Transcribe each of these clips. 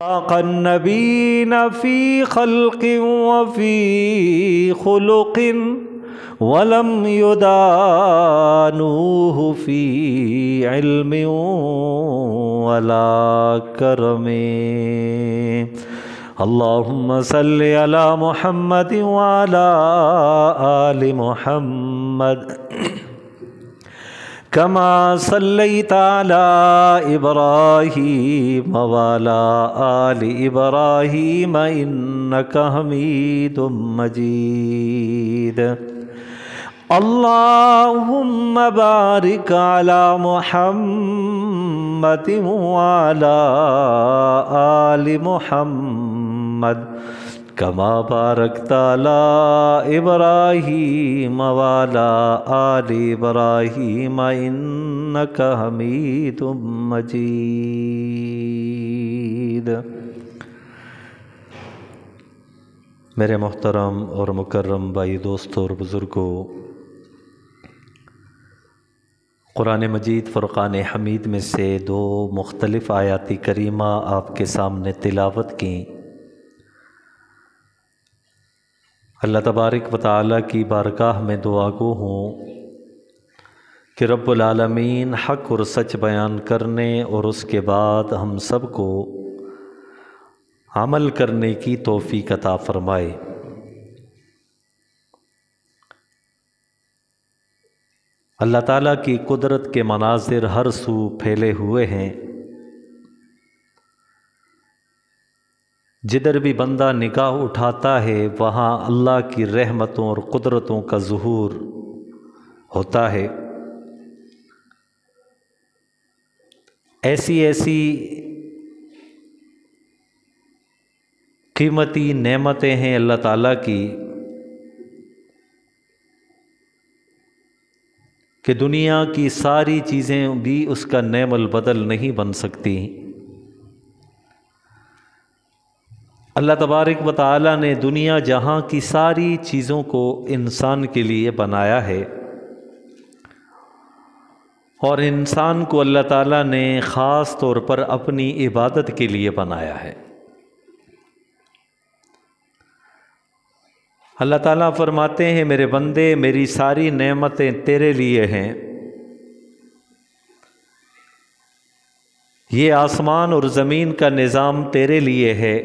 فاق النبيين في خلق وفي خلق ولم يدانوه في علم ولا کرم۔ اللهم صل على محمد وعلى آل محمد كما صليت على إبراهيم وعلى آل إبراهيم إنك حميد مجيد۔ اللهم بارك على محمد وعلى آل محمد كما باركت على إبراهيم وعلى آل إبراهيم إنك حميد مجيد۔ میرے محترم اور مکرم بھائی، دوستوں اور بزرگوں، قرآن مجید فرقان حمید میں سے دو مختلف آیات کریمہ آپ کے سامنے تلاوت کی۔ اللہ تبارک و تعالیٰ کی بارگاہ میں دعا گو ہوں کہ رب العالمین حق اور سچ بیان کرنے اور اس کے بعد ہم سب کو عمل کرنے کی توفیق عطا فرمائے۔ اللہ تعالیٰ کی قدرت کے مناظر ہر سو پھیلے ہوئے ہیں، جدھر بھی بندہ نگاہ اٹھاتا ہے وہاں اللہ کی رحمتوں اور قدرتوں کا ظہور ہوتا ہے۔ ایسی ایسی قیمتی نعمتیں ہیں اللہ تعالیٰ کی کہ دنیا کی ساری چیزیں بھی اس کا نعم البدل نہیں بن سکتی۔ اللہ تبارک و تعالیٰ نے دنیا جہاں کی ساری چیزوں کو انسان کے لیے بنایا ہے، اور انسان کو اللہ تعالیٰ نے خاص طور پر اپنی عبادت کے لیے بنایا ہے۔ اللہ تعالیٰ فرماتے ہیں میرے بندے، میری ساری نعمتیں تیرے لیے ہیں۔ یہ آسمان اور زمین کا نظام تیرے لیے ہے،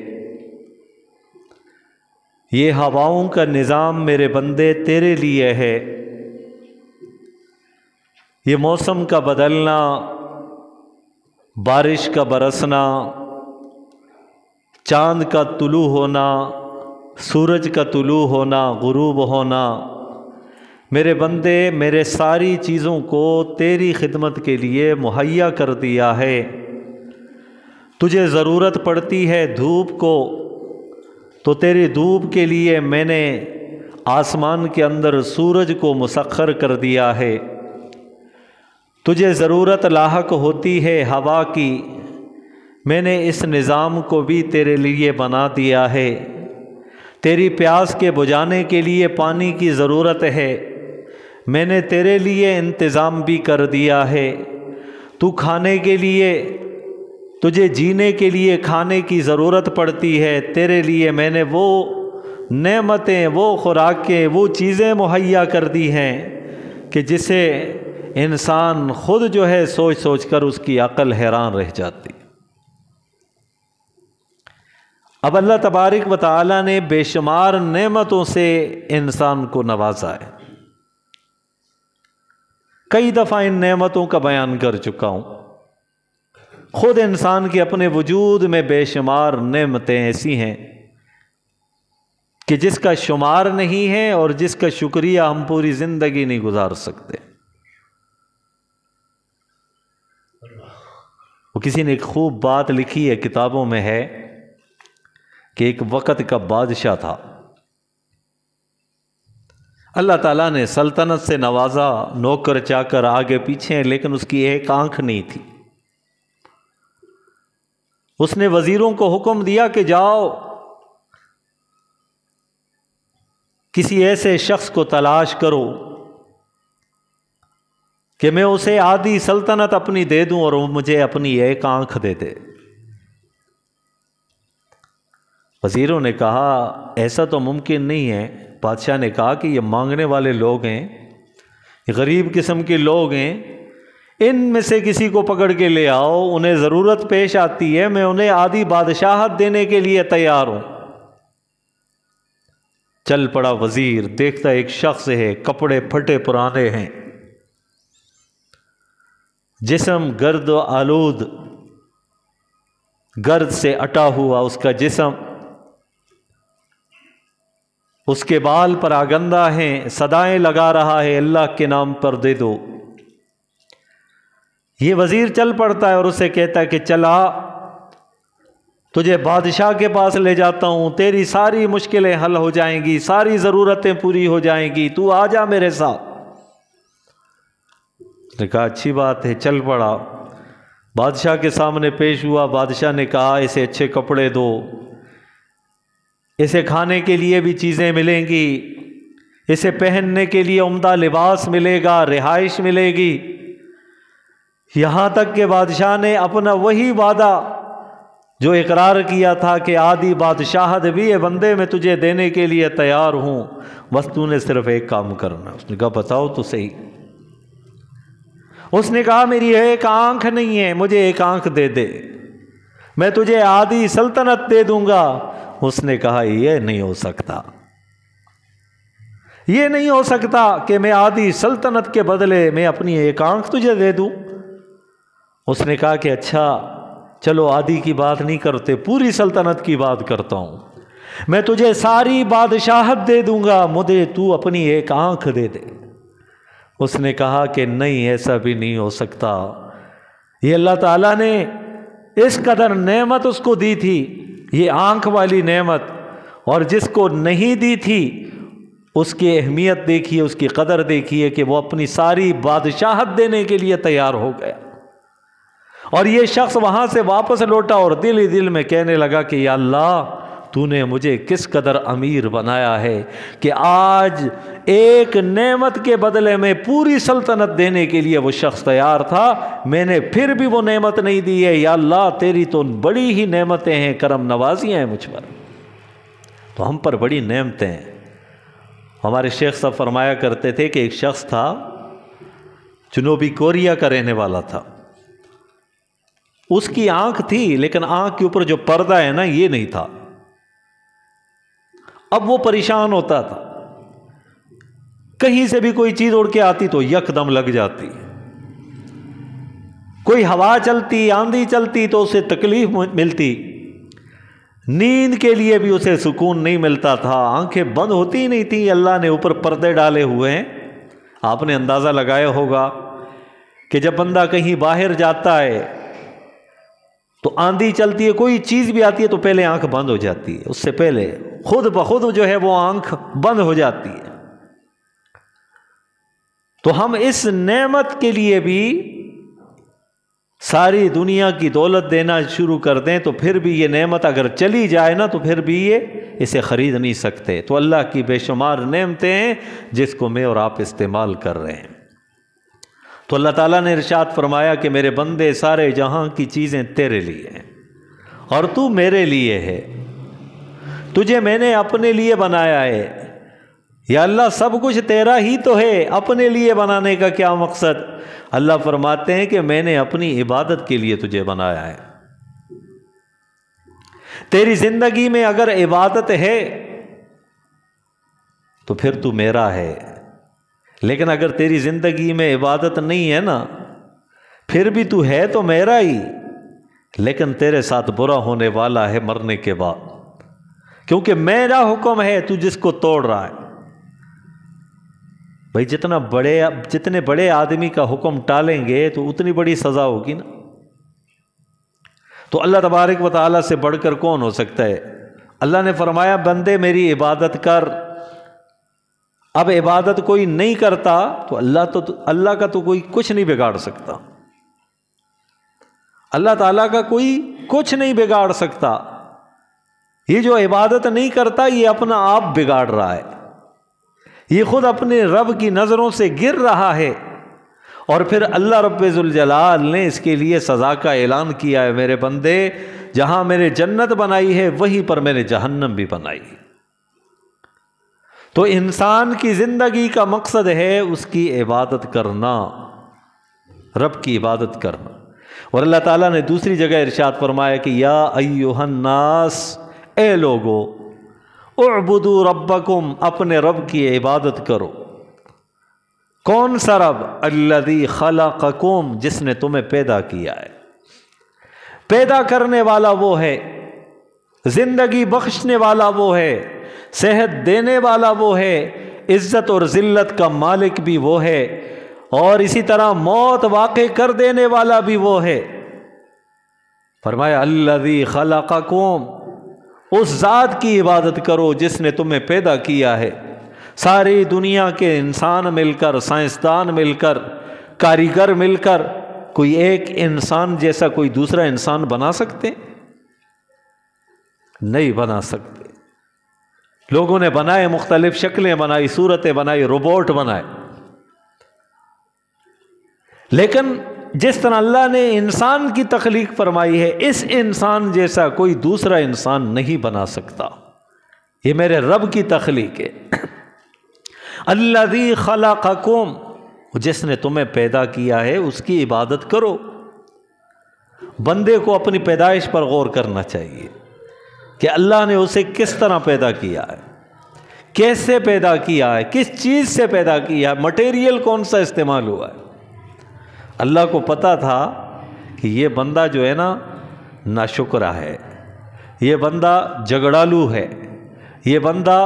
یہ ہواؤں کا نظام میرے بندے تیرے لیے ہے، یہ موسم کا بدلنا، بارش کا برسنا، چاند کا طلوع ہونا، سورج کا طلوع ہونا، غروب ہونا، میرے بندے میرے ساری چیزوں کو تیری خدمت کے لیے مہیا کر دیا ہے۔ تجھے ضرورت پڑتی ہے دھوپ کو تو تیری دھوپ کے لیے میں نے آسمان کے اندر سورج کو مسخر کر دیا ہے۔ تجھے ضرورت لاحق ہوتی ہے ہوا کی، میں نے اس نظام کو بھی تیرے لیے بنا دیا ہے۔ تیری پیاس کے بجھانے کے لیے پانی کی ضرورت ہے، میں نے تیرے لیے انتظام بھی کر دیا ہے۔ تو کھانے کے لیے، تجھے جینے کے لیے کھانے کی ضرورت پڑتی ہے، تیرے لیے میں نے وہ نعمتیں، وہ خوراکیں، وہ چیزیں مہیا کر دی ہیں کہ جسے انسان خود جو ہے سوچ سوچ کر اس کی عقل حیران رہ جاتی۔ اب اللہ تبارک و تعالیٰ نے بے شمار نعمتوں سے انسان کو نوازا ہے۔ کئی دفعہ ان نعمتوں کا بیان کر چکا ہوں۔ خود انسان کے اپنے وجود میں بے شمار نعمتیں ایسی ہیں کہ جس کا شمار نہیں ہے اور جس کا شکریہ ہم پوری زندگی نہیں گزار سکتے۔ وہ کسی نے ایک خوب بات لکھی ہے، کتابوں میں ہے کہ ایک وقت کا بادشاہ تھا، اللہ تعالیٰ نے سلطنت سے نوازا، نوکر چاکر آگے پیچھے ہیں، لیکن اس کی ایک آنکھ نہیں تھی۔ اس نے وزیروں کو حکم دیا کہ جاؤ کسی ایسے شخص کو تلاش کرو کہ میں اسے آدھی سلطنت اپنی دے دوں اور وہ مجھے اپنی ایک آنکھ دے دے۔ وزیروں نے کہا ایسا تو ممکن نہیں ہے۔ بادشاہ نے کہا کہ یہ مانگنے والے لوگ ہیں، یہ غریب قسم کے لوگ ہیں، ان میں سے کسی کو پکڑ کے لے آؤ، انہیں ضرورت پیش آتی ہے، میں انہیں آدھی بادشاہت دینے کے لیے تیار ہوں۔ چل پڑا وزیر، دیکھتا ایک شخص ہے، کپڑے پھٹے پرانے ہیں، جسم گرد و آلود، گرد سے اٹا ہوا اس کا جسم، اس کے بال پر آگندہ ہیں، صدائیں لگا رہا ہے اللہ کے نام پر دے دو۔ یہ وزیر چل پڑتا ہے اور اسے کہتا ہے کہ چلا، تجھے بادشاہ کے پاس لے جاتا ہوں، تیری ساری مشکلیں حل ہو جائیں گی، ساری ضرورتیں پوری ہو جائیں گی، تو آ جا میرے ساتھ۔ اس نے کہا اچھی بات ہے، چل پڑا، بادشاہ کے سامنے پیش ہوا۔ بادشاہ نے کہا اسے اچھے کپڑے دو، اسے کھانے کے لیے بھی چیزیں ملیں گی، اسے پہننے کے لیے عمدہ لباس ملے گا، رہائش ملے گی۔ یہاں تک کہ بادشاہ نے اپنا وہی وعدہ جو اقرار کیا تھا کہ آدھی بادشاہت بھی ہے بندے میں تجھے دینے کے لیے تیار ہوں، بس تو نے صرف ایک کام کرنا۔ اس نے کہا بتاؤ تو صحیح۔ اس نے کہا میری ایک آنکھ نہیں ہے، مجھے ایک آنکھ دے دے، میں تجھے آدھی سلطنت دے دوں گا۔ اس نے کہا یہ نہیں ہو سکتا، یہ نہیں ہو سکتا کہ میں آدھی سلطنت کے بدلے میں اپنی ایک آنکھ تجھے دے دوں۔ اس نے کہا کہ اچھا چلو آدھی کی بات نہیں کرتے، پوری سلطنت کی بات کرتا ہوں، میں تجھے ساری بادشاہت دے دوں گا، مجھے تو اپنی ایک آنکھ دے دے۔ اس نے کہا کہ نہیں، ایسا بھی نہیں ہو سکتا، یہ اللہ تعالیٰ نے اس قدر نعمت اس کو دی تھی، یہ آنکھ والی نعمت، اور جس کو نہیں دی تھی اس کی اہمیت دیکھیے، اس کی قدر دیکھیے کہ وہ اپنی ساری بادشاہت دینے کے لیے تیار ہو گیا۔ اور یہ شخص وہاں سے واپس لوٹا اور دل ہی دل میں کہنے لگا کہ یا اللہ تو نے مجھے کس قدر امیر بنایا ہے کہ آج ایک نعمت کے بدلے میں پوری سلطنت دینے کے لیے وہ شخص تیار تھا، میں نے پھر بھی وہ نعمت نہیں دی ہے۔ یا اللہ تیری تو بڑی ہی نعمتیں ہیں، کرم نوازیاں ہیں مجھ پر، تو ہم پر بڑی نعمتیں ہیں۔ ہمارے شیخ صاحب فرمایا کرتے تھے کہ ایک شخص تھا، جنوبی کوریا کا رہنے والا تھا، اس کی آنکھ تھی لیکن آنکھ کے اوپر جو پردہ ہے نا یہ نہیں تھا۔ اب وہ پریشان ہوتا تھا، کہیں سے بھی کوئی چیز اڑ کے آتی تو یک دم لگ جاتی، کوئی ہوا چلتی، آندھی چلتی تو اسے تکلیف ملتی، نیند کے لیے بھی اسے سکون نہیں ملتا تھا، آنکھیں بند ہوتی ہی نہیں تھیں۔ اللہ نے اوپر پردے ڈالے ہوئے ہیں، آپ نے اندازہ لگایا ہوگا کہ جب بندہ کہیں باہر جاتا ہے تو آندھی چلتی ہے، کوئی چیز بھی آتی ہے تو پہلے آنکھ بند ہو جاتی ہے، اس سے پہلے خود بخود جو ہے وہ آنکھ بند ہو جاتی ہے۔ تو ہم اس نعمت کے لیے بھی ساری دنیا کی دولت دینا شروع کر دیں تو پھر بھی یہ نعمت اگر چلی جائے نا تو پھر بھی یہ اسے خرید نہیں سکتے۔ تو اللہ کی بے شمار نعمتیں ہیں جس کو میں اور آپ استعمال کر رہے ہیں۔ تو اللہ تعالیٰ نے ارشاد فرمایا کہ میرے بندے سارے جہاں کی چیزیں تیرے لیے ہیں اور تو میرے لیے ہے، تجھے میں نے اپنے لیے بنایا ہے۔ یا اللہ سب کچھ تیرا ہی تو ہے، اپنے لیے بنانے کا کیا مقصد؟ اللہ فرماتے ہیں کہ میں نے اپنی عبادت کے لیے تجھے بنایا ہے۔ تیری زندگی میں اگر عبادت ہے تو پھر تو میرا ہے، لیکن اگر تیری زندگی میں عبادت نہیں ہے نا پھر بھی تو ہے تو میرا ہی، لیکن تیرے ساتھ برا ہونے والا ہے مرنے کے بعد، کیونکہ میرا حکم ہے تو جس کو توڑ رہا ہے۔ بھائی جتنے بڑے آدمی کا حکم ٹالیں گے تو اتنی بڑی سزا ہوگی نا۔ تو اللہ تبارک و تعالیٰ سے بڑھ کر کون ہو سکتا ہے؟ اللہ نے فرمایا بندے میری عبادت کر۔ اب عبادت کوئی نہیں کرتا تو اللہ کا تو کوئی کچھ نہیں بگاڑ سکتا، اللہ تعالیٰ کا کوئی کچھ نہیں بگاڑ سکتا۔ یہ جو عبادت نہیں کرتا یہ اپنا آپ بگاڑ رہا ہے، یہ خود اپنے رب کی نظروں سے گر رہا ہے، اور پھر اللہ رب ذوالجلال نے اس کے لیے سزا کا اعلان کیا ہے، میرے بندے جہاں میں نے جنت بنائی ہے وہیں پر میں نے جہنم بھی بنائی ہے۔ تو انسان کی زندگی کا مقصد ہے اس کی عبادت کرنا، رب کی عبادت کرنا۔ اور اللہ تعالیٰ نے دوسری جگہ ارشاد فرمایا کہ یا ایھا الناس، اے لوگو، اعبدوا ربکم، اپنے رب کی عبادت کرو۔ کون سا رب؟ الذی خلقکم، جس نے تمہیں پیدا کیا ہے۔ پیدا کرنے والا وہ ہے، زندگی بخشنے والا وہ ہے، صحت دینے والا وہ ہے، عزت اور ذلت کا مالک بھی وہ ہے، اور اسی طرح موت واقع کر دینے والا بھی وہ ہے۔ فرمایا الذی خلقکم، اس ذات کی عبادت کرو جس نے تمہیں پیدا کیا ہے۔ ساری دنیا کے انسان مل کر، سائنسدان مل کر، کاریگر مل کر کوئی ایک انسان جیسا کوئی دوسرا انسان بنا سکتے؟ نہیں بنا سکتے۔ لوگوں نے بنائے، مختلف شکلیں بنائی، صورتیں بنائی، روبوٹ بنائے، لیکن جس طرح اللہ نے انسان کی تخلیق فرمائی ہے، اس انسان جیسا کوئی دوسرا انسان نہیں بنا سکتا۔ یہ میرے رب کی تخلیق ہے۔ الذی خلقکم، جس نے تمہیں پیدا کیا ہے اس کی عبادت کرو۔ بندے کو اپنی پیدائش پر غور کرنا چاہیے کہ اللہ نے اسے کس طرح پیدا کیا ہے، کیسے پیدا کیا ہے، کس چیز سے پیدا کیا ہے، مٹیریل کون سا استعمال ہوا ہے۔ اللہ کو پتا تھا کہ یہ بندہ جو ہے نا ناشکرا ہے، یہ بندہ جھگڑالو ہے، یہ بندہ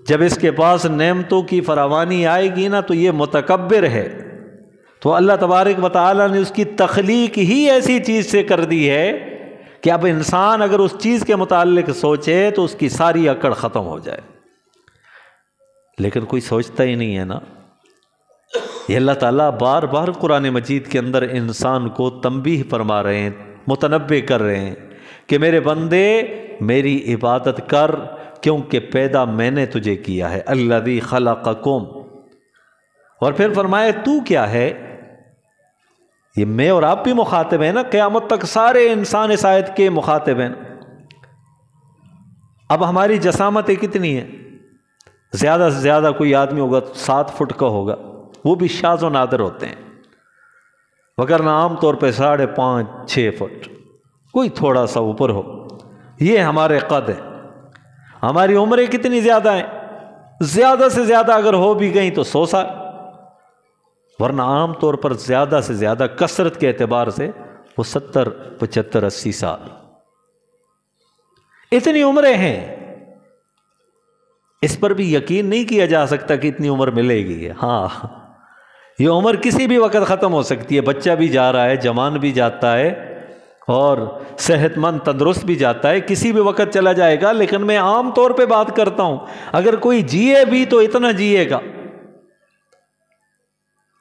جب اس کے پاس نعمتوں کی فراوانی آئے گی نا تو یہ متکبر ہے۔ تو اللہ تبارک و تعالیٰ نے اس کی تخلیق ہی ایسی چیز سے کر دی ہے کہ اب انسان اگر اس چیز کے متعلق سوچے تو اس کی ساری اکڑ ختم ہو جائے، لیکن کوئی سوچتا ہی نہیں ہے نا۔ یہ اللہ تعالیٰ بار بار قرآن مجید کے اندر انسان کو تنبیہ فرما رہے ہیں، متنبہ کر رہے ہیں کہ میرے بندے میری عبادت کر، کیونکہ پیدا میں نے تجھے کیا ہے۔ الذی خلقکم، اور پھر فرمایا تو کیا ہے؟ یہ میں اور آپ بھی مخاطب ہیں نا، قیامت تک سارے انسان اس آیت کے مخاطب ہیں۔ اب ہماری جسامتیں کتنی ہیں؟ زیادہ سے زیادہ کوئی آدمی ہوگا 7 فٹ کا ہوگا، وہ بھی شاذ و نادر ہوتے ہیں، وگرنہ عام طور پہ 5.5 6 فٹ، کوئی تھوڑا سا اوپر ہو۔ یہ ہمارے قد ہے۔ ہماری عمریں کتنی زیادہ ہیں؟ زیادہ سے زیادہ اگر ہو بھی گئیں تو 100 سال، ورنہ عام طور پر زیادہ سے زیادہ کثرت کے اعتبار سے وہ 70 75 80 سال، اتنی عمریں ہیں۔ اس پر بھی یقین نہیں کیا جا سکتا کہ اتنی عمر ملے گی۔ ہاں، یہ عمر کسی بھی وقت ختم ہو سکتی ہے۔ بچہ بھی جا رہا ہے، جوان بھی جاتا ہے، اور صحت مند تندرست بھی جاتا ہے، کسی بھی وقت چلا جائے گا۔ لیکن میں عام طور پہ بات کرتا ہوں، اگر کوئی جیے بھی تو اتنا جیے گا۔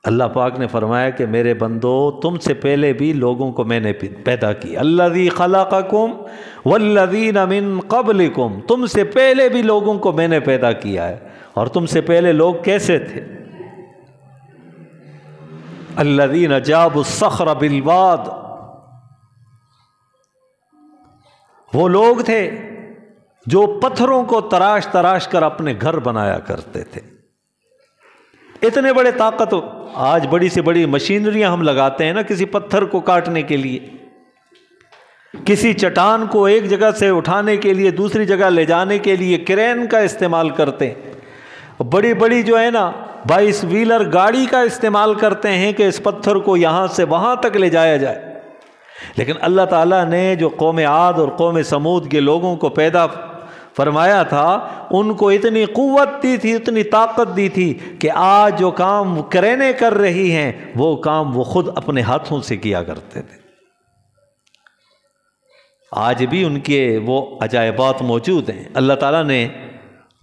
اللہ پاک نے فرمایا کہ میرے بندو تم سے پہلے بھی لوگوں کو میں نے پیدا کیا۔ الذی خلقکم والذین من قبلکم، تم سے پہلے بھی لوگوں کو میں نے پیدا کیا ہے۔ اور تم سے پہلے لوگ کیسے تھے؟ الذین جابوا الصخر بالواد، وہ لوگ تھے جو پتھروں کو تراش تراش کر اپنے گھر بنایا کرتے تھے۔ اتنے بڑے طاقت، آج بڑی سے بڑی مشینریاں ہم لگاتے ہیں نا کسی پتھر کو کاٹنے کے لیے، کسی چٹان کو ایک جگہ سے اٹھانے کے لیے دوسری جگہ لے جانے کے لیے کرین کا استعمال کرتے ہیں، بڑی بڑی جو ہے نا 22 ویلر گاڑی کا استعمال کرتے ہیں کہ اس پتھر کو یہاں سے وہاں تک لے جایا جائے۔ لیکن اللہ تعالیٰ نے جو قوم عاد اور قوم سمود کے لوگوں کو پیدا فرمایا تھا، ان کو اتنی قوت دی تھی، اتنی طاقت دی تھی کہ آج جو کام کرینے کر رہی ہیں وہ کام وہ خود اپنے ہاتھوں سے کیا کرتے تھے۔ آج بھی ان کے وہ عجائبات موجود ہیں، اللہ تعالیٰ نے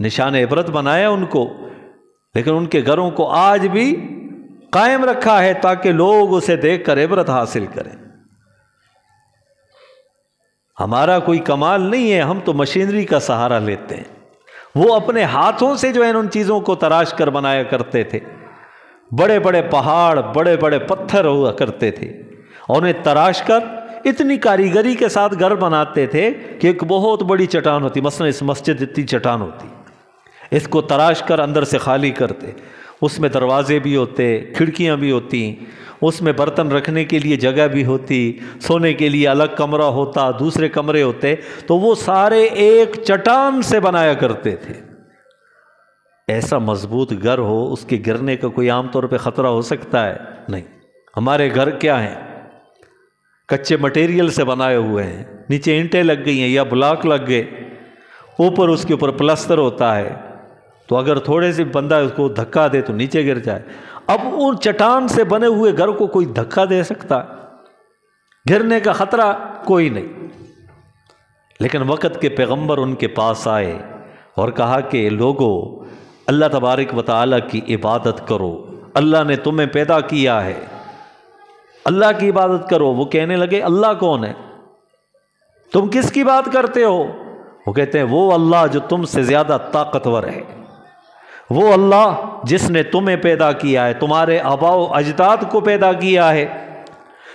نشان عبرت بنایا ان کو، لیکن ان کے گھروں کو آج بھی قائم رکھا ہے تاکہ لوگ اسے دیکھ کر عبرت حاصل کریں۔ ہمارا کوئی کمال نہیں ہے، ہم تو مشینری کا سہارا لیتے ہیں۔ وہ اپنے ہاتھوں سے جو ہے ان چیزوں کو تراش کر بنایا کرتے تھے۔ بڑے بڑے پہاڑ، بڑے بڑے پتھر ہوا کرتے تھے، اور انہیں تراش کر اتنی کاریگری کے ساتھ گھر بناتے تھے کہ ایک بہت بڑی چٹان ہوتی، مثلا اس مسجد اتنی چٹان ہوتی، اس کو تراش کر اندر سے خالی کرتے، اس میں دروازے بھی ہوتے، کھڑکیاں بھی ہوتی، اس میں برتن رکھنے کے لیے جگہ بھی ہوتی، سونے کے لیے الگ کمرہ ہوتا، دوسرے کمرے ہوتے، تو وہ سارے ایک چٹان سے بنایا کرتے تھے۔ ایسا مضبوط گھر ہو، اس کے گرنے کا کوئی عام طور پہ خطرہ ہو سکتا ہے؟ نہیں۔ ہمارے گھر کیا ہیں؟ کچے مٹیریل سے بنائے ہوئے ہیں، نیچے اینٹیں لگ گئی ہیں یا بلاک لگ گئے، اوپر اس کے اوپر پلستر ہوتا ہے، تو اگر تھوڑے سے بندہ اس کو دھکا دے تو نیچے گر جائے۔ اب ان چٹان سے بنے ہوئے گھر کو کوئی دھکا دے سکتا ہے؟ گرنے کا خطرہ کوئی نہیں۔ لیکن وقت کے پیغمبر ان کے پاس آئے اور کہا کہ لوگو، اللہ تبارک و تعالیٰ کی عبادت کرو، اللہ نے تمہیں پیدا کیا ہے، اللہ کی عبادت کرو۔ وہ کہنے لگے اللہ کون ہے؟ تم کس کی بات کرتے ہو؟ وہ کہتے ہیں وہ اللہ جو تم سے زیادہ طاقتور ہے، وہ اللہ جس نے تمہیں پیدا کیا ہے، تمہارے آباء و اجداد کو پیدا کیا ہے،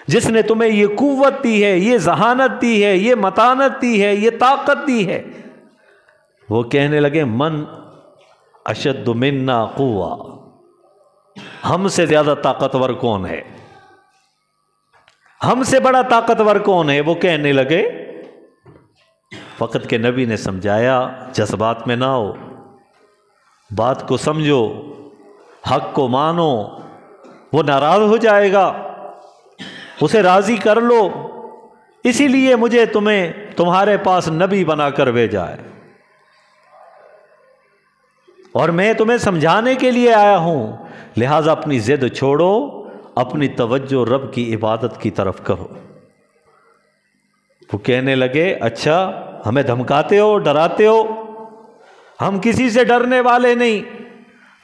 جس نے تمہیں یہ قوت دی ہے، یہ ذہانت دی ہے، یہ متانت دی ہے، یہ طاقت دی ہے۔ وہ کہنے لگے من اشد منا قوہ، ہم سے زیادہ طاقتور کون ہے؟ ہم سے بڑا طاقتور کون ہے؟ وہ کہنے لگے۔ وقت کے نبی نے سمجھایا جذبات میں نہ ہو، بات کو سمجھو، حق کو مانو، وہ ناراض ہو جائے گا، اسے راضی کر لو، اسی لیے مجھے تمہارے پاس نبی بنا کر بھیجا ہے، اور میں تمہیں سمجھانے کے لیے آیا ہوں، لہٰذا اپنی ضد چھوڑو، اپنی توجہ رب کی عبادت کی طرف کرو۔ وہ کہنے لگے اچھا ہمیں دھمکاتے ہو، ڈراتے ہو؟ ہم کسی سے ڈرنے والے نہیں،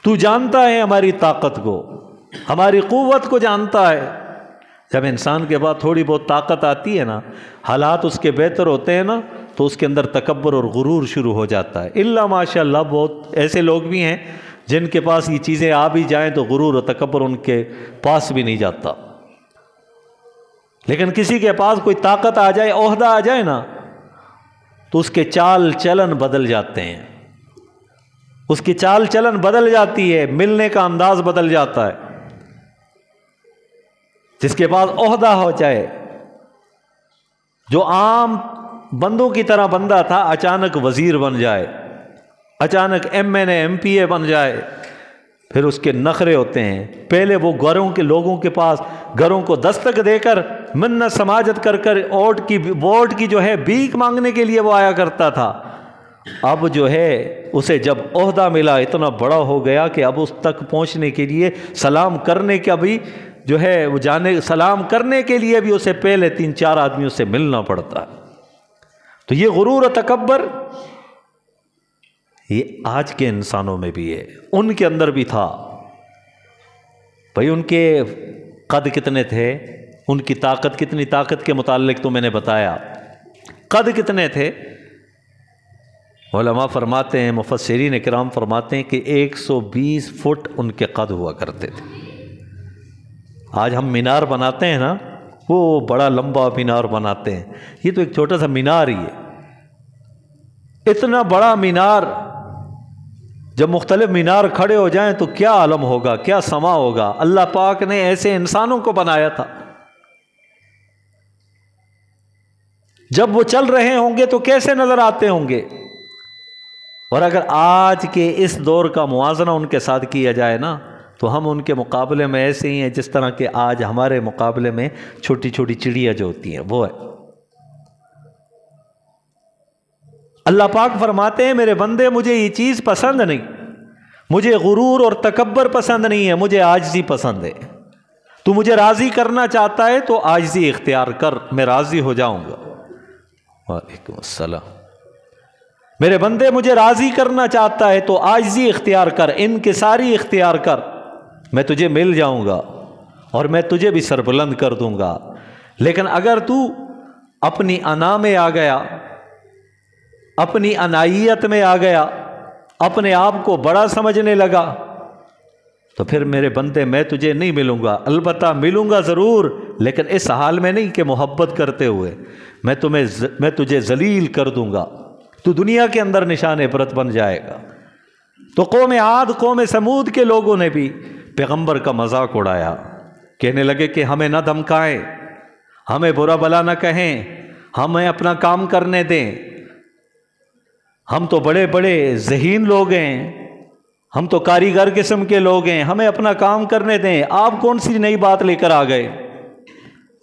تو جانتا ہے ہماری طاقت کو، ہماری قوت کو جانتا ہے۔ جب انسان کے پاس تھوڑی بہت طاقت آتی ہے نا، حالات اس کے بہتر ہوتے ہیں نا، تو اس کے اندر تکبر اور غرور شروع ہو جاتا ہے۔ الا ماشاء اللہ بہت ایسے لوگ بھی ہیں جن کے پاس یہ چیزیں آ بھی جائیں تو غرور اور تکبر ان کے پاس بھی نہیں جاتا، لیکن کسی کے پاس کوئی طاقت آ جائے، عہدہ آ جائے نا، تو اس کے چال چلن بدل جاتے ہیں، اس کی چال چلن بدل جاتی ہے، ملنے کا انداز بدل جاتا ہے۔ جس کے پاس عہدہ ہو جائے، جو عام بندوں کی طرح بندہ تھا، اچانک وزیر بن جائے، اچانک M N A M P A بن جائے، پھر اس کے نخرے ہوتے ہیں۔ پہلے وہ گھروں کے لوگوں کے پاس گھروں کو دستک دے کر منت سماجت کر کر ووٹ کی جو ہے بھیک مانگنے کے لیے وہ آیا کرتا تھا۔ اب جو ہے اسے جب عہدہ ملا، اتنا بڑا ہو گیا کہ اب اس تک پہنچنے کے لیے سلام کرنے کا بھی جو ہے وہ سلام کرنے کے لیے بھی اسے پہلے 3-4 آدمیوں سے ملنا پڑتا ہے۔ تو یہ غرور و تکبر یہ آج کے انسانوں میں بھی ہے، ان کے اندر بھی تھا۔ بھائی ان کے قد کتنے تھے، ان کی طاقت کتنی، طاقت کے متعلق تو میں نے بتایا، قد کتنے تھے۔ علماء فرماتے ہیں، مفسرین کرام فرماتے ہیں کہ 120 فٹ ان کے قد ہوا کرتے تھے۔ آج ہم مینار بناتے ہیں نا، وہ بڑا لمبا مینار بناتے ہیں، یہ تو ایک چھوٹا سا مینار ہی ہے۔ اتنا بڑا مینار جب مختلف مینار کھڑے ہو جائیں تو کیا عالم ہوگا، کیا سما ہوگا۔ اللہ پاک نے ایسے انسانوں کو بنایا تھا، جب وہ چل رہے ہوں گے تو کیسے نظر آتے ہوں گے۔ اور اگر آج کے اس دور کا موازنہ ان کے ساتھ کیا جائے نا، تو ہم ان کے مقابلے میں ایسے ہی ہیں جس طرح کہ آج ہمارے مقابلے میں چھوٹی چھوٹی چڑیا جو ہوتی ہیں وہ ہے۔ اللہ پاک فرماتے ہیں میرے بندے مجھے یہ چیز پسند نہیں، مجھے غرور اور تکبر پسند نہیں ہے، مجھے عاجزی پسند ہے۔ تو مجھے راضی کرنا چاہتا ہے تو عاجزی اختیار کر، میں راضی ہو جاؤں گا۔ وعلیکم السلام۔ میرے بندے مجھے راضی کرنا چاہتا ہے تو عاجزی اختیار کر، انکساری اختیار کر، میں تجھے مل جاؤں گا اور میں تجھے بھی سربلند کر دوں گا۔ لیکن اگر تو اپنی انا میں آ گیا، اپنی انائیت میں آ گیا، اپنے آپ کو بڑا سمجھنے لگا، تو پھر میرے بندے میں تجھے نہیں ملوں گا، البتہ ملوں گا ضرور، لیکن اس حال میں نہیں کہ محبت کرتے ہوئے، میں تجھے ذلیل کر دوں گا، تو دنیا کے اندر نشان عبرت بن جائے گا۔ تو قوم عاد، قوم سمود کے لوگوں نے بھی پیغمبر کا مذاق اڑایا، کہنے لگے کہ ہمیں نہ دھمکائیں، ہمیں برا بلا نہ کہیں، ہمیں اپنا کام کرنے دیں، ہم تو بڑے بڑے ذہین لوگ ہیں، ہم تو کاریگر قسم کے لوگ ہیں، ہمیں اپنا کام کرنے دیں، آپ کون سی نئی بات لے کر آ گئے؟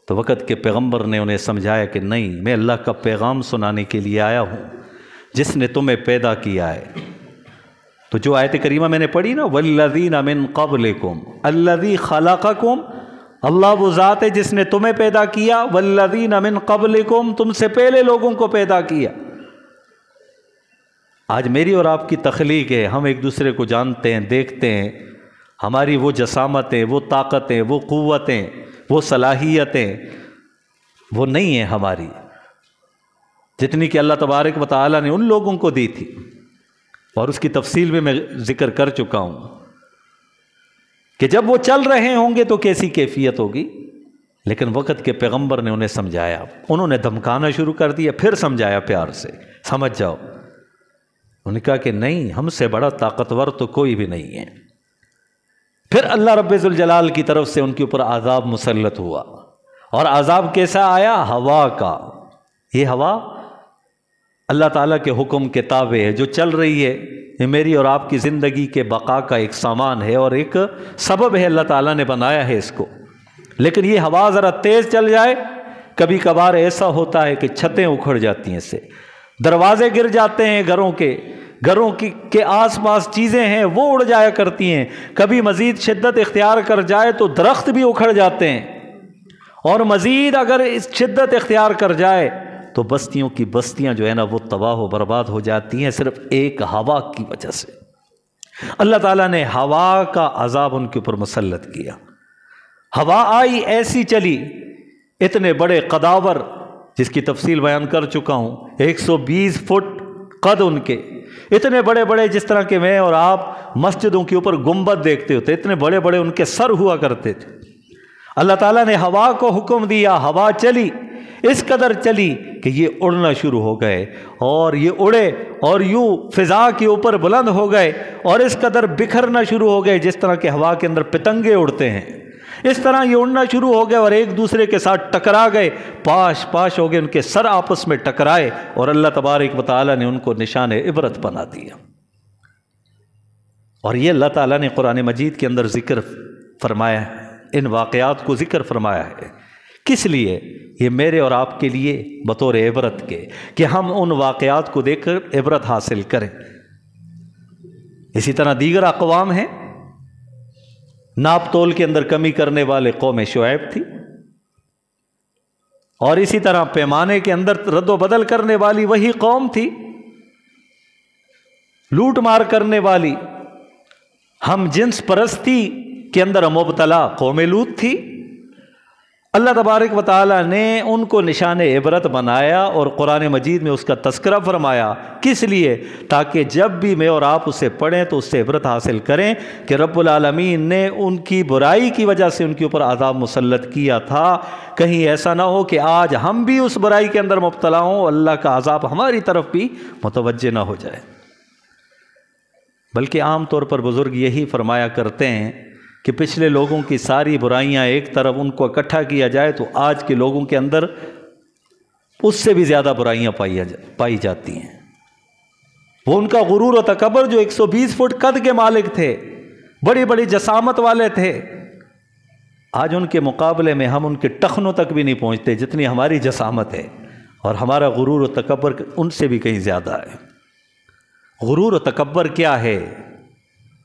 تو وقت کے پیغمبر نے انہیں سمجھایا کہ نہیں، میں اللہ کا پیغام سنانے کے لیے آیا ہوں جس نے تمہیں پیدا کیا ہے۔ تو جو آیت کریمہ میں نے پڑھی نا، وَالَّذِينَ مِن قَبْلِكُمْ الَّذِي خَلَقَكُمْ، اللہ وہ ذات ہے جس نے تمہیں پیدا کیا، وَالَّذِينَ مِن قَبْلِكُمْ، تم سے پہلے لوگوں کو پیدا کیا۔ آج میری اور آپ کی تخلیق ہے، ہم ایک دوسرے کو جانتے ہیں، دیکھتے ہیں، ہماری وہ جسامتیں، وہ طاقتیں، وہ قوتیں، وہ صلاحیتیں وہ نہیں ہیں ہماری، جتنی کہ اللہ تبارک و تعالیٰ نے ان لوگوں کو دی تھی، اور اس کی تفصیل میں ذکر کر چکا ہوں کہ جب وہ چل رہے ہوں گے تو کیسی کیفیت ہوگی۔ لیکن وقت کے پیغمبر نے انہیں سمجھایا، انہوں نے دھمکانا شروع کر دیا، پھر سمجھایا پیار سے، سمجھ جاؤ۔ انہوں نے کہا کہ نہیں، ہم سے بڑا طاقتور تو کوئی بھی نہیں ہے۔ پھر اللہ رب ذوالجلال کی طرف سے ان کے اوپر عذاب مسلط ہوا، اور عذاب کیسا آیا؟ ہوا کا۔ یہ ہوا اللہ تعالیٰ کے حکم کے تابع ہے، جو چل رہی ہے، یہ میری اور آپ کی زندگی کے بقا کا ایک سامان ہے اور ایک سبب ہے، اللہ تعالیٰ نے بنایا ہے اس کو۔ لیکن یہ ہوا ذرا تیز چل جائے، کبھی کبھار ایسا ہوتا ہے کہ چھتیں اکھڑ جاتی ہیں، اس سے دروازے گر جاتے ہیں، گھروں کے آس پاس چیزیں ہیں وہ اڑ جایا کرتی ہیں، کبھی مزید شدت اختیار کر جائے تو درخت بھی اکھڑ جاتے ہیں، اور مزید اگر اس شدت اختیار کر جائے تو بستیوں کی بستیاں جو ہے نا وہ تباہ و برباد ہو جاتی ہیں، صرف ایک ہوا کی وجہ سے۔ اللہ تعالیٰ نے ہوا کا عذاب ان کے اوپر مسلط کیا۔ ہوا آئی، ایسی چلی، اتنے بڑے قداور، جس کی تفصیل بیان کر چکا ہوں، 120 فٹ قد ان کے، اتنے بڑے بڑے، جس طرح کہ میں اور آپ مسجدوں کے اوپر گنبد دیکھتے ہوتے، اتنے بڑے بڑے ان کے سر ہوا کرتے تھے۔ اللہ تعالیٰ نے ہوا کو حکم دیا، ہوا چلی، اس قدر چلی کہ یہ اڑنا شروع ہو گئے، اور یہ اڑے اور یوں فضا کے اوپر بلند ہو گئے، اور اس قدر بکھرنا شروع ہو گئے جس طرح کہ ہوا کے اندر پتنگے اڑتے ہیں، اس طرح یہ اڑنا شروع ہو گئے اور ایک دوسرے کے ساتھ ٹکرا گئے، پاش پاش ہو گئے، ان کے سر آپس میں ٹکرائے، اور اللہ تبارک و تعالیٰ نے ان کو نشان عبرت بنا دیا۔ اور یہ اللہ تعالیٰ نے قرآن مجید کے اندر ذکر فرمایا ہے، ان واقعات کو ذکر فرمایا ہے، کس لیے؟ یہ میرے اور آپ کے لیے بطور عبرت کے، کہ ہم ان واقعات کو دیکھ کر عبرت حاصل کریں۔ اسی طرح دیگر اقوام ہیں، ناپ تول کے اندر کمی کرنے والے قوم شعیب تھی، اور اسی طرح پیمانے کے اندر رد و بدل کرنے والی وہی قوم تھی، لوٹ مار کرنے والی، ہم جنس پرستی کے اندر مبتلا قوم لوط تھی۔ اللہ تبارک و تعالیٰ نے ان کو نشان عبرت بنایا اور قرآن مجید میں اس کا تذکرہ فرمایا، کس لیے؟ تاکہ جب بھی میں اور آپ اسے پڑھیں تو اس سے عبرت حاصل کریں کہ رب العالمین نے ان کی برائی کی وجہ سے ان کے اوپر عذاب مسلط کیا تھا، کہیں ایسا نہ ہو کہ آج ہم بھی اس برائی کے اندر مبتلا ہوں، اللہ کا عذاب ہماری طرف بھی متوجہ نہ ہو جائے۔ بلکہ عام طور پر بزرگ یہی فرمایا کرتے ہیں کہ پچھلے لوگوں کی ساری برائیاں ایک طرف ان کو اکٹھا کیا جائے تو آج کے لوگوں کے اندر اس سے بھی زیادہ برائیاں پائی جاتی ہیں۔ وہ ان کا غرور و تکبر، جو 120 فٹ قد کے مالک تھے، بڑی بڑی جسامت والے تھے، آج ان کے مقابلے میں ہم ان کے ٹخنوں تک بھی نہیں پہنچتے جتنی ہماری جسامت ہے، اور ہمارا غرور و تکبر ان سے بھی کہیں زیادہ ہے۔ غرور و تکبر کیا ہے؟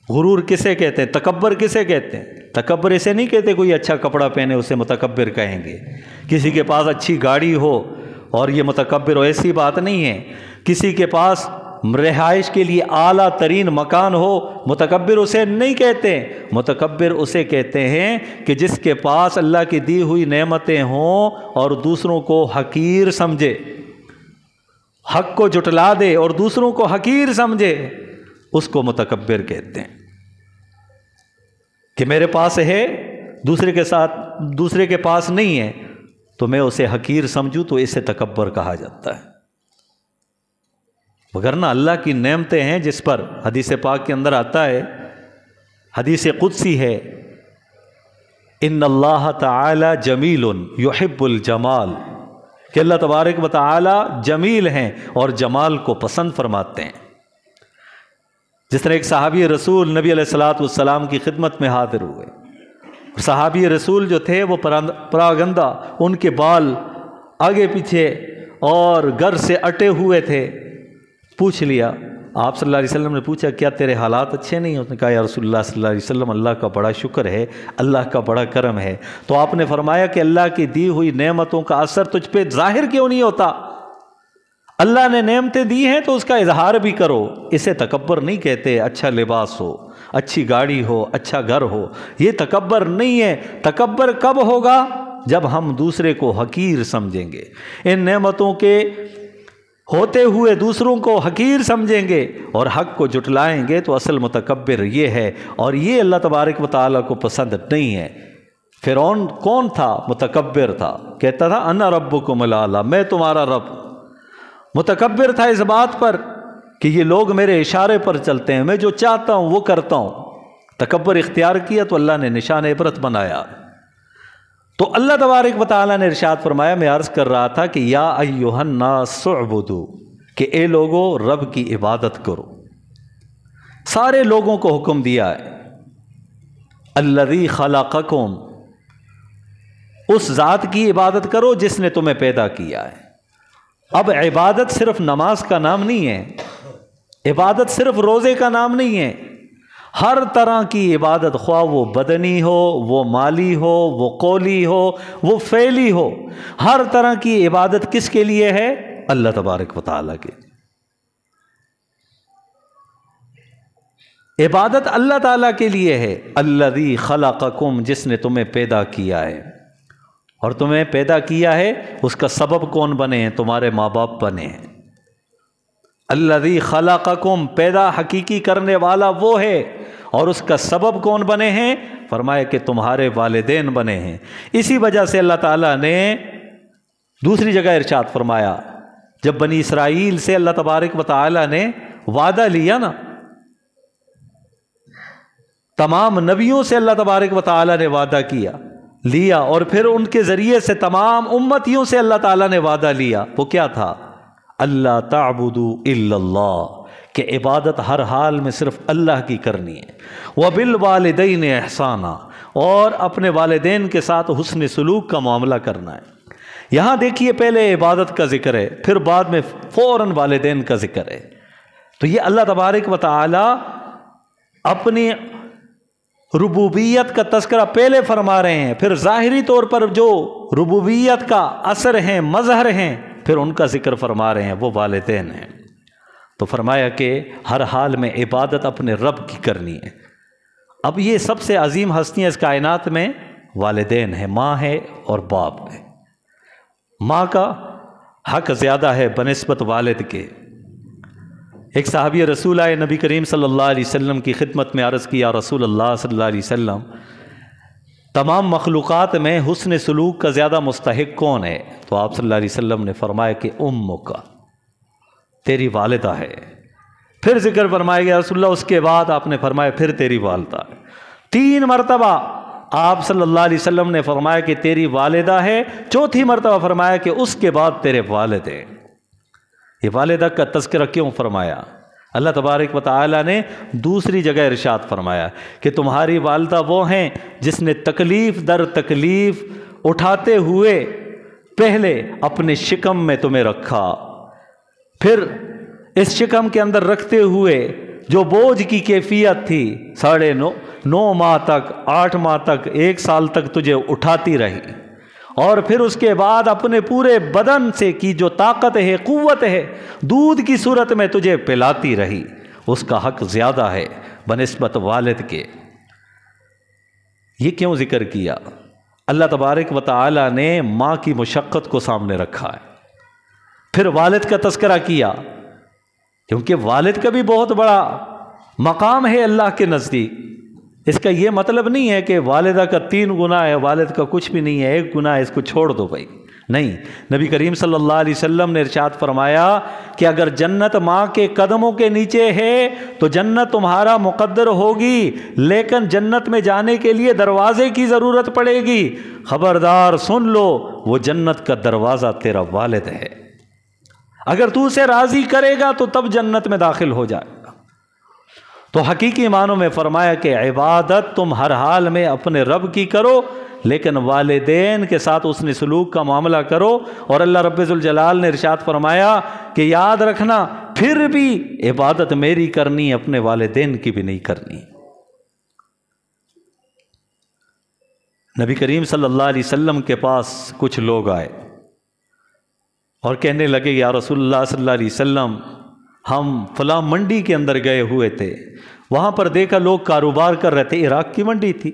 غرور کسے کہتے ہیں؟ تکبر کسے کہتے ہیں؟ تکبر اسے نہیں کہتے کوئی اچھا کپڑا پہنے اسے متکبر کہیں گے، کسی کے پاس اچھی گاڑی ہو اور یہ متکبر ہو، ایسی بات نہیں ہے۔ کسی کے پاس رہائش کے لیے اعلیٰ ترین مکان ہو، متکبر اسے نہیں کہتے۔ متکبر اسے کہتے ہیں کہ جس کے پاس اللہ کی دی ہوئی نعمتیں ہوں اور دوسروں کو حقیر سمجھے، حق کو جھٹلا دے اور دوسروں کو حقیر سمجھے، اس کو متکبر کہتے ہیں۔ کہ میرے پاس ہے دوسرے کے پاس نہیں ہے تو میں اسے حقیر سمجھوں تو اسے تکبر کہا جاتا ہے۔ وگرنہ اللہ کی نعمتیں ہیں جس پر حدیث پاک کے اندر آتا ہے، حدیث قدسی ہے، ان اللہ تعالی جمیل یحب الجمال، کہ اللہ تبارک و تعالی جمیل ہیں اور جمال کو پسند فرماتے ہیں۔ جس طرح ایک صحابی رسول نبی علیہ الصلوۃ والسلام کی خدمت میں حاضر ہوئے، صحابی رسول جو تھے وہ پراگندہ، ان کے بال آگے پیچھے اور گر سے اٹے ہوئے تھے۔ پوچھ لیا آپ صلی اللہ علیہ وسلم نے پوچھا کیا تیرے حالات اچھے نہیں؟ اس نے کہا یا رسول اللہ صلی اللہ علیہ وسلم اللہ کا بڑا شکر ہے، اللہ کا بڑا کرم ہے۔ تو آپ نے فرمایا کہ اللہ کی دی ہوئی نعمتوں کا اثر تجھ پہ ظاہر کیوں نہیں ہوتا؟ اللہ نے نعمتیں دی ہیں تو اس کا اظہار بھی کرو، اسے تکبر نہیں کہتے۔ اچھا لباس ہو، اچھی گاڑی ہو، اچھا گھر ہو، یہ تکبر نہیں ہے۔ تکبر کب ہوگا؟ جب ہم دوسرے کو حقیر سمجھیں گے، ان نعمتوں کے ہوتے ہوئے دوسروں کو حقیر سمجھیں گے اور حق کو جھٹلائیں گے تو اصل متکبر یہ ہے، اور یہ اللہ تبارک و تعالیٰ کو پسند نہیں ہے۔ فرعون کون تھا؟ متکبر تھا، کہتا تھا انا ربکم الاعلی، میں تمہارا رب۔ متکبر تھا اس بات پر کہ یہ لوگ میرے اشارے پر چلتے ہیں، میں جو چاہتا ہوں وہ کرتا ہوں۔ تکبر اختیار کیا تو اللہ نے نشان عبرت بنایا۔ تو اللہ تبارک و تعالیٰ نے ارشاد فرمایا، میں عرض کر رہا تھا کہ یا ایھا الناس اعبدوا، کہ اے لوگو رب کی عبادت کرو۔ سارے لوگوں کو حکم دیا ہے، الذی خلقکم، اس ذات کی عبادت کرو جس نے تمہیں پیدا کیا ہے۔ اب عبادت صرف نماز کا نام نہیں ہے، عبادت صرف روزے کا نام نہیں ہے، ہر طرح کی عبادت، خواہ وہ بدنی ہو، وہ مالی ہو، وہ قولی ہو، وہ فعلی ہو، ہر طرح کی عبادت کس کے لیے ہے؟ اللہ تبارک و تعالیٰ کے۔ عبادت اللہ تعالیٰ کے لیے ہے، الذی خلقکم، جس نے تمہیں پیدا کیا ہے۔ اور تمہیں پیدا کیا ہے، اس کا سبب کون بنے ہیں؟ تمہارے ماں باپ بنے ہیں۔ الذی خلقکم، پیدا حقیقی کرنے والا وہ ہے، اور اس کا سبب کون بنے ہیں؟ فرمایا کہ تمہارے والدین بنے ہیں۔ اسی وجہ سے اللہ تعالیٰ نے دوسری جگہ ارشاد فرمایا، جب بنی اسرائیل سے اللہ تبارک و تعالیٰ نے وعدہ لیا نا، تمام نبیوں سے اللہ تبارک و تعالیٰ نے وعدہ لیا اور پھر ان کے ذریعے سے تمام امتیوں سے اللہ تعالیٰ نے وعدہ لیا، وہ کیا تھا؟ اللہ تعبدوا الا اللہ، کہ عبادت ہر حال میں صرف اللہ کی کرنی ہے۔ وبالوالدین احسانا، اور اپنے والدین کے ساتھ حسن سلوک کا معاملہ کرنا ہے۔ یہاں دیکھیے پہلے عبادت کا ذکر ہے، پھر بعد میں فوراً والدین کا ذکر ہے۔ تو یہ اللہ تبارک و تعالی اپنی ربوبیت کا تذکرہ پہلے فرما رہے ہیں، پھر ظاہری طور پر جو ربوبیت کا اثر ہیں، مظہر ہیں، پھر ان کا ذکر فرما رہے ہیں، وہ والدین ہیں۔ تو فرمایا کہ ہر حال میں عبادت اپنے رب کی کرنی ہے۔ اب یہ سب سے عظیم ہستیاں اس کائنات میں والدین ہیں، ماں ہے اور باپ ہے۔ ماں کا حق زیادہ ہے بنسبت والد کے۔ ایک صحابی رسول آئے نبی کریم صلی اللہ علیہ وسلم کی خدمت میں، عرض کیا رسول اللہ صلی اللہ علیہ وسلم، تمام مخلوقات میں حسن سلوک کا زیادہ مستحق کون ہے؟ تو آپ صلی اللہ علیہ وسلم نے فرمایا کہ امک، تیری والدہ ہے۔ پھر ذکر فرمایا گیا رسول اللہ، اس کے بعد آپ نے فرمایا پھر تیری والدہ ہے۔ 3 مرتبہ آپ صلی اللہ علیہ وسلم نے فرمایا کہ تیری والدہ ہے، چوتھی مرتبہ فرمایا کہ اس کے بعد تیرے والد ہیں۔ یہ والدہ کا تذکرہ کیوں فرمایا؟ اللہ تبارک و تعالی نے دوسری جگہ ارشاد فرمایا کہ تمہاری والدہ وہ ہیں جس نے تکلیف در تکلیف اٹھاتے ہوئے پہلے اپنے شکم میں تمہیں رکھا، پھر اس شکم کے اندر رکھتے ہوئے جو بوجھ کی کیفیت تھی 9.5 ماہ تک، 8 ماہ تک، 1 سال تک تجھے اٹھاتی رہی، اور پھر اس کے بعد اپنے پورے بدن سے کی جو طاقت ہے، قوت ہے، دودھ کی صورت میں تجھے پلاتی رہی، اس کا حق زیادہ ہے بنسبت والد کے۔ یہ کیوں ذکر کیا؟ اللہ تبارک و تعالی نے ماں کی مشقت کو سامنے رکھا ہے، پھر والد کا تذکرہ کیا، کیونکہ والد کا بھی بہت بڑا مقام ہے اللہ کے نزدیک۔ اس کا یہ مطلب نہیں ہے کہ والدہ کا 3 گناہ ہے، والد کا کچھ بھی نہیں ہے، 1 گناہ ہے، اس کو چھوڑ دو بھائی، نہیں۔ نبی کریم صلی اللہ علیہ وسلم نے ارشاد فرمایا کہ اگر جنت ماں کے قدموں کے نیچے ہے تو جنت تمہارا مقدر ہوگی، لیکن جنت میں جانے کے لیے دروازے کی ضرورت پڑے گی۔ خبردار سن لو، وہ جنت کا دروازہ تیرا والد ہے، اگر تو اسے راضی کرے گا تو تب جنت میں داخل ہو جائے گا۔ تو حقیقی معنوں میں فرمایا کہ عبادت تم ہر حال میں اپنے رب کی کرو، لیکن والدین کے ساتھ اس نے سلوک کا معاملہ کرو۔ اور اللہ رب ذوالجلال نے ارشاد فرمایا کہ یاد رکھنا پھر بھی عبادت میری کرنی، اپنے والدین کی بھی نہیں کرنی۔ نبی کریم صلی اللہ علیہ وسلم کے پاس کچھ لوگ آئے اور کہنے لگے یا رسول اللہ صلی اللہ علیہ وسلم، ہم فلاں منڈی کے اندر گئے ہوئے تھے، وہاں پر دیکھا لوگ کاروبار کر رہے تھے، عراق کی منڈی تھی،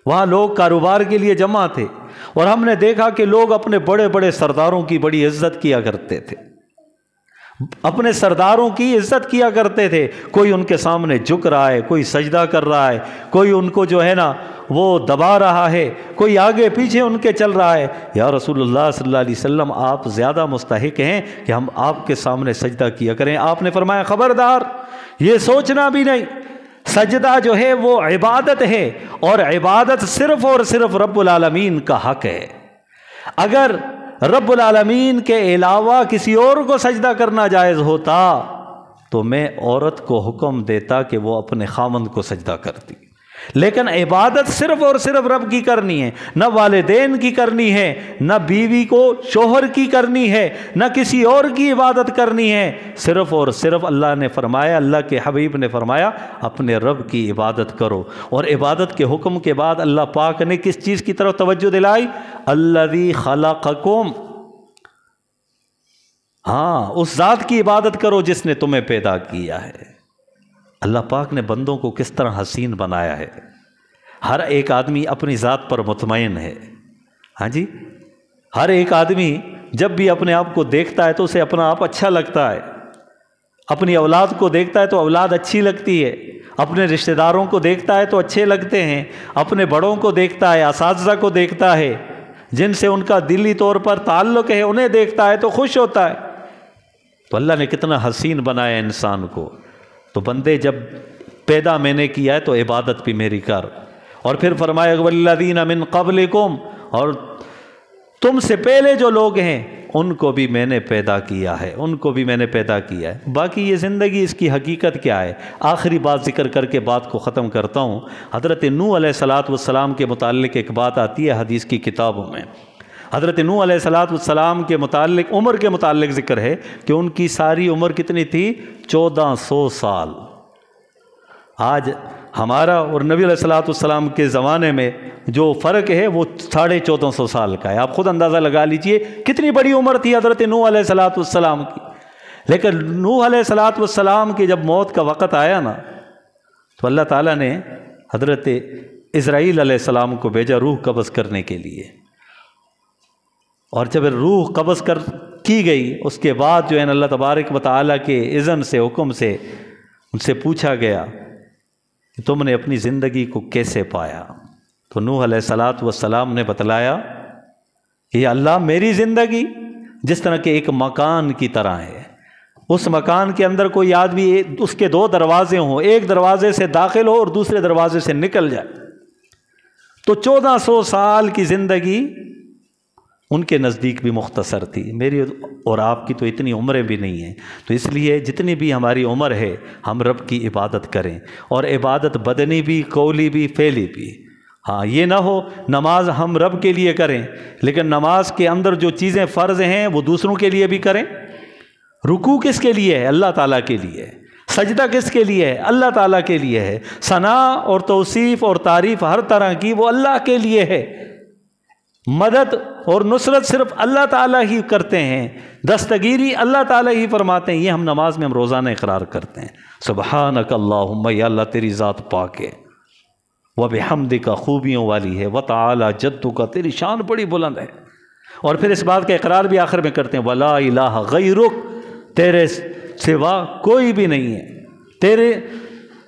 وہاں لوگ کاروبار کے لیے جمع تھے، اور ہم نے دیکھا کہ لوگ اپنے بڑے بڑے سرداروں کی بڑی عزت کیا کرتے تھے، اپنے سرداروں کی عزت کیا کرتے تھے، کوئی ان کے سامنے جھک رہا ہے، کوئی سجدہ کر رہا ہے، کوئی ان کو جو ہے نا وہ دبا رہا ہے، کوئی آگے پیچھے ان کے چل رہا ہے۔ یا رسول اللہ صلی اللہ علیہ وسلم، آپ زیادہ مستحق ہیں کہ ہم آپ کے سامنے سجدہ کیا کریں۔ آپ نے فرمایا خبردار، یہ سوچنا بھی نہیں، سجدہ جو ہے وہ عبادت ہے، اور عبادت صرف اور صرف رب العالمین کا حق ہے۔ اگر رب العالمین کے علاوہ کسی اور کو سجدہ کرنا جائز ہوتا تو میں عورت کو حکم دیتا کہ وہ اپنے خامند کو سجدہ کرتی، لیکن عبادت صرف اور صرف رب کی کرنی ہے، نہ والدین کی کرنی ہے، نہ بیوی کو شوہر کی کرنی ہے، نہ کسی اور کی عبادت کرنی ہے، صرف اور صرف اللہ نے فرمایا، اللہ کے حبیب نے فرمایا اپنے رب کی عبادت کرو۔ اور عبادت کے حکم کے بعد اللہ پاک نے کس چیز کی طرف توجہ دلائی؟ الذی خلقکم، ہاں اس ذات کی عبادت کرو جس نے تمہیں پیدا کیا ہے۔ اللہ پاک نے بندوں کو کس طرح حسین بنایا ہے، ہر ایک آدمی اپنی ذات پر مطمئن ہے، ہاں جی، ہر ایک آدمی جب بھی اپنے آپ کو دیکھتا ہے تو اسے اپنا آپ اچھا لگتا ہے، اپنی اولاد کو دیکھتا ہے تو اولاد اچھی لگتی ہے، اپنے رشتہ داروں کو دیکھتا ہے تو اچھے لگتے ہیں، اپنے بڑوں کو دیکھتا ہے، اساتذہ کو دیکھتا ہے، جن سے ان کا دلی طور پر تعلق ہے انہیں دیکھتا ہے تو خوش ہوتا ہے۔ تو اللہ نے کتنا حسین بنایا انسان کو۔ تو بندے جب پیدا میں نے کیا ہے تو عبادت بھی میری کر، اور پھر فرمایا والذین من قبلکم، اور تم سے پہلے جو لوگ ہیں ان کو بھی میں نے پیدا کیا ہے، ان کو بھی میں نے پیدا کیا ہے۔ باقی یہ زندگی اس کی حقیقت کیا ہے؟ آخری بات ذکر کر کے بات کو ختم کرتا ہوں۔ حضرت نوح علیہ السلام کے متعلق ایک بات آتی ہے حدیث کی کتابوں میں۔ حضرت نوح علیہ السلام کے متعلق عمر کے متعلق ذکر ہے کہ ان کی ساری عمر کتنی تھی؟ 1400 سال۔ آج ہمارا اور نبی علیہ السلام کے زمانے میں جو فرق ہے وہ 1450 سال کا ہے۔ آپ خود اندازہ لگا لیجئے کتنی بڑی عمر تھی حضرت نوح علیہ السلام کی۔ لیکن نوح علیہ السلام کی جب موت کا وقت آیا نا تو اللہ تعالیٰ نے حضرت اسرائیل علیہ السلام کو بھیجا روح قبض کرنے کے لیے، اور جب روح قبض کی گئی اس کے بعد جو ہے اللہ تبارک و تعالیٰ کے اذن سے، حکم سے ان سے پوچھا گیا کہ تم نے اپنی زندگی کو کیسے پایا؟ تو نوح علیہ السلام نے بتلایا کہ یا اللہ میری زندگی جس طرح کہ ایک مکان کی طرح ہے، اس مکان کے اندر کوئی آدمی اس کے 2 دروازے ہوں، ایک دروازے سے داخل ہو اور دوسرے دروازے سے نکل جائے، تو 1400 سال کی زندگی ان کے نزدیک بھی مختصر تھی۔ میری اور آپ کی تو اتنی عمریں بھی نہیں ہیں، تو اس لیے جتنی بھی ہماری عمر ہے ہم رب کی عبادت کریں، اور عبادت بدنی بھی، قولی بھی، فعلی بھی۔ ہاں یہ نہ ہو نماز ہم رب کے لیے کریں لیکن نماز کے اندر جو چیزیں فرض ہیں وہ دوسروں کے لیے بھی کریں۔ رکوع کس کے لیے ہے؟ اللہ تعالیٰ کے لیے ہے۔ سجدہ کس کے لیے ہے؟ اللہ تعالیٰ کے لیے ہے۔ ثنا اور توصیف اور تعریف ہر طرح کی وہ اللہ کے لیے ہے۔ مدد اور نصرت صرف اللہ تعالیٰ ہی کرتے ہیں، دستگیری اللہ تعالیٰ ہی فرماتے ہیں۔ یہ ہم نماز میں ہم روزانہ اقرار کرتے ہیں، سبحانک اللہم، یا اللہ تیری ذات پاک ہے، وبحمدک، خوبیوں والی ہے، وتعالی جدک، تیری شان بڑی بلند ہے۔ اور پھر اس بات کا اقرار بھی آخر میں کرتے ہیں، ولا الہ غیرک، تیرے سوا کوئی بھی نہیں ہے،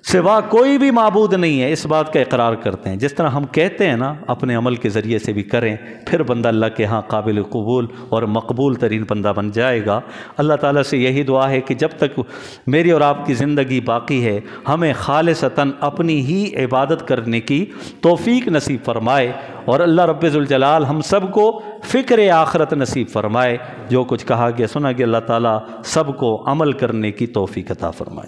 سوا کوئی بھی معبود نہیں ہے، اس بات کا اقرار کرتے ہیں۔ جس طرح ہم کہتے ہیں نا، اپنے عمل کے ذریعے سے بھی کریں، پھر بندہ اللہ کے ہاں قابل قبول اور مقبول ترین بندہ بن جائے گا۔ اللہ تعالیٰ سے یہی دعا ہے کہ جب تک میری اور آپ کی زندگی باقی ہے، ہمیں خالصتاً اپنی ہی عبادت کرنے کی توفیق نصیب فرمائے، اور اللہ رب ذوالجلال ہم سب کو فکر آخرت نصیب فرمائے۔ جو کچھ کہا گیا سنا گیا، اللہ تعالیٰ سب کو عمل کرنے کی توفیق عطا فرمائے۔